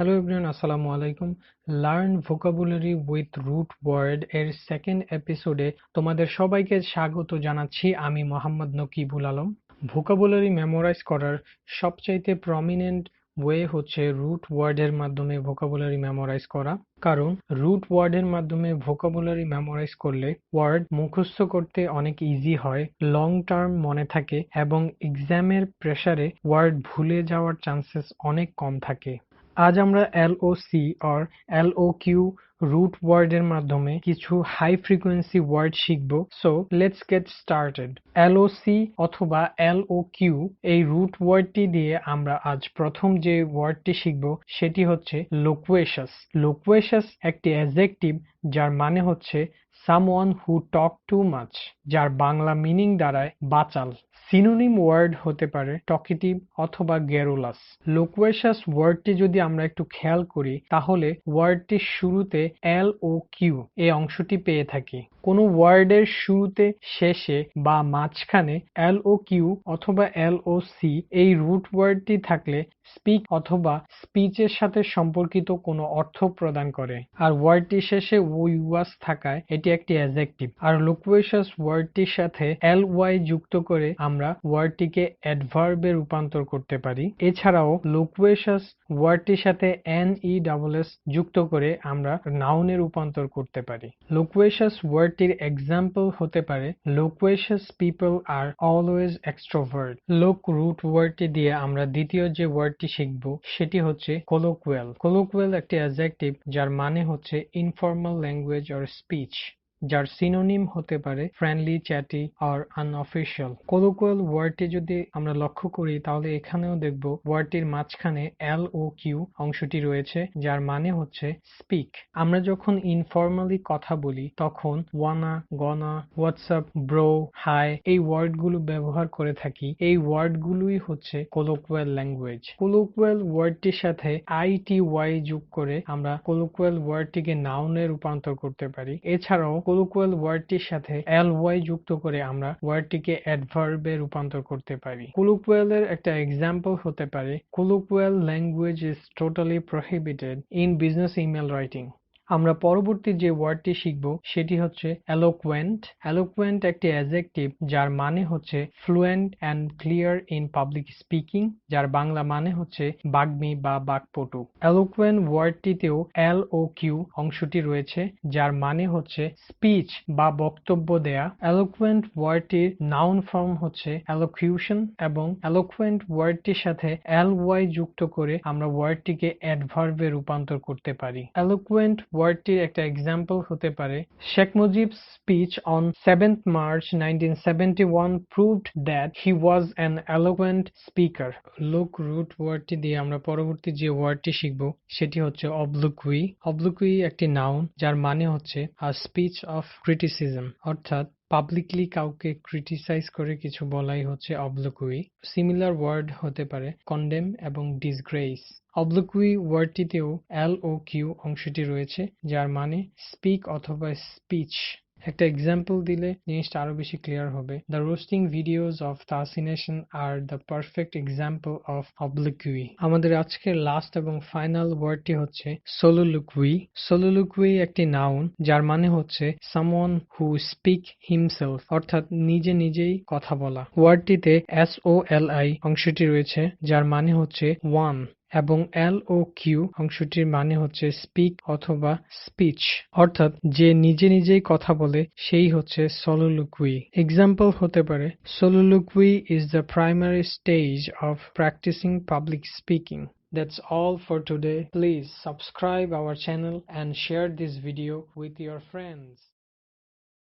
Hello everyone, আসসালামু আলাইকুম। Learn vocabulary with root word এর সেকেন্ড এপিসোডে তোমাদের সবাইকে স্বাগত জানাচ্ছি। আমি মোহাম্মদ নকিবুল আলম। ভোকাবুলারি মেমোরাইজ করার সবচাইতে প্রমিনেন্ট ওয়ে হচ্ছে রুট ওয়ার্ডের মাধ্যমে ভোকাবুলারি মেমোরাইজ করা। কারণ রুট ওয়ার্ডের মাধ্যমে ভোকাবুলারি মেমোরাইজ করলে ওয়ার্ড মুখস্থ করতে অনেক ইজি হয়, লং টার্ম মনে থাকে এবং এক্সামের প্রেসারে ওয়ার্ড ভুলে যাওয়ার চান্সেস অনেক কম থাকে। আজ আমরা এলওসি অর এলওকিউ রুট ওয়ার্ডের মাধ্যমে কিছু হাই ফ্রিকোয়েন্সি ওয়ার্ড শিখব। So let's get started. LOC অথবা এলওকিউ এই রুট ওয়ার্ডটি দিয়ে আমরা আজ প্রথম যে ওয়ার্ডটি শিখব সেটি হচ্ছে লোকুয়েশাস। লোকুয়েশাস একটি অ্যাডজেক্টিভ যার মানে হচ্ছে someone who talk too much, যার বাংলা মিনিং দাঁড়ায় বাচাল। সিনোনিম ওয়ার্ড হতে পারে টকেটিভ অথবা গ্যারুলাস। লোকুয়েশাস ওয়ার্ডটি যদি আমরা একটু খেয়াল করি তাহলে ওয়ার্ডটির শুরুতে এল ও কিউ এই অংশটি পেয়ে থাকি। কোনো ওয়ার্ডের শুরুতে, শেষে বা মাঝখানে এল ও কিউ অথবা এল ও সি এই রুট ওয়ার্ডটি থাকলে স্পিক অথবা স্পিচের সাথে সম্পর্কিত কোনো অর্থ প্রদান করে। আর ওয়ার্ডটির শেষে ওয়াস থাকায় এটি একটি অ্যাডজেক্টিভ। আর লোকুয়েশাস ওয়ার্ডটির সাথে এল ওয়াই যুক্ত করে আমরা ওয়ার্ডটিকে অ্যাডভার্বে রূপান্তর করতে পারি। এছাড়াও লোকুয়েশাস ওয়ার্ডটির সাথে NESS যুক্ত করে আমরা নাউনে রূপান্তর করতে পারি। লোকুয়েশাস ওয়ার্ডটির এক্সাম্পল হতে পারে লোকুয়েশাস পিপল আর অলওয়েজ এক্সট্রোভার্ট। লোক রুট ওয়ার্ডটি দিয়ে আমরা দ্বিতীয় যে ওয়ার্ডটি শিখব সেটি হচ্ছে কোলোকুয়াল। কোলোকুয়াল একটি অ্যাডজেক্টিভ যার মানে হচ্ছে ইনফর্মাল ল্যাঙ্গুয়েজ অর স্পিচ, যার সিনোনিম হতে পারে ফ্রেন্ডলি, চ্যাটি আর আনঅফিশিয়াল। কোলোকুয়াল ওয়ার্ডটি যদি আমরা লক্ষ্য করি তাহলে এখানেও দেখব ওয়ার্ডটির মাঝখানে এল ও কিউ অংশটি রয়েছে যার মানে হচ্ছে স্পিক। আমরা যখন ইনফর্মালি কথা বলি তখন ওয়ানা, গনা, হোয়াটসঅ্যাপ, ব্রো, হাই এই ওয়ার্ডগুলো ব্যবহার করে থাকি। এই ওয়ার্ডগুলোই হচ্ছে কোলোকুয়াল ল্যাঙ্গুয়েজ। কোলোকুয়াল ওয়ার্ডটির সাথে ITY যোগ করে আমরা কোলোকুয়াল ওয়ার্ডটিকে নাউনে রূপান্তর করতে পারি। এছাড়াও কোলোকুয়াল ওয়ার্ডটির সাথে LY যুক্ত করে আমরা ওয়ার্ডটিকে অ্যাডভার্বে রূপান্তর করতে পারি। কোলোকুয়ালের একটা এক্সাম্পল হতে পারে colloquial language is totally prohibited in business email writing. আমরা পরবর্তী যে ওয়ার্ডটি শিখব সেটি হচ্ছে eloquent. eloquent একটি অ্যাডজেক্টিভ যার মানে হচ্ছে fluent and clear in public speaking, যার বাংলা মানে হচ্ছে বাগ্মী বা বাকপটু। eloquent ওয়ার্ডটিতেও L ও Q অংশটি রয়েছে যার মানে হচ্ছে স্পিচ বা বক্তব্য দেয়া। eloquent ওয়ার্ডটির নাউন ফর্ম হচ্ছে elocution এবং eloquent ওয়ার্ডটির সাথে ly যুক্ত করে আমরা ওয়ার্ডটিকে অ্যাডভার্বে রূপান্তর করতে পারি। eloquent ওয়ার্ডটির একটা এক্সাম্পল হতে পারে Sheikh মুজিব's speech on 7th March 1971 proved that he was an eloquent speaker. লোক রুট ওয়ার্ডটি দিয়ে আমরা পরবর্তী যে ওয়ার্ডটি শিখব সেটি হচ্ছে obloquy. obloquy একটি নাউন যার মানে হচ্ছে a speech of criticism, অর্থাৎ পাবলিকলি কাউকে ক্রিটিসাইজ করে কিছু বলাই হচ্ছে obloquy. সিমিলার ওয়ার্ড হতে পারে কন্ডেম এবং ডিসগ্রেস। obloquy ওয়ার্ডটিতেও এল ও কিউ অংশটি রয়েছে যার মানে স্পিক অথবা স্পিচ। একটা এক্সাম্পল দিলে জিনিসটা আরো বেশি ক্লিয়ার হবে। দ্য রোস্টিং ভিডিওস অফ তাসিনেশন আর the perfect example of obloquy. আমাদের আজকের লাস্ট এবং ফাইনাল ওয়ার্ডটি হচ্ছে soliloquy. soliloquy একটি নাউন যার মানে হচ্ছে someone who speak himself, অর্থাৎ নিজে নিজেই কথা বলা। ওয়ার্ডটিতে SOLI অংশটি রয়েছে যার মানে হচ্ছে ওয়ান এবং এল ও কিউ অংশটির মানে হচ্ছে স্পিক অথবা স্পিচ, অর্থাৎ যে নিজে নিজেই কথা বলে সেই হচ্ছে soliloquy. এক্সাম্পল হতে পারে soliloquy is the primary stage of practicing public speaking. That's all for today. Please subscribe our channel and share this video with your friends.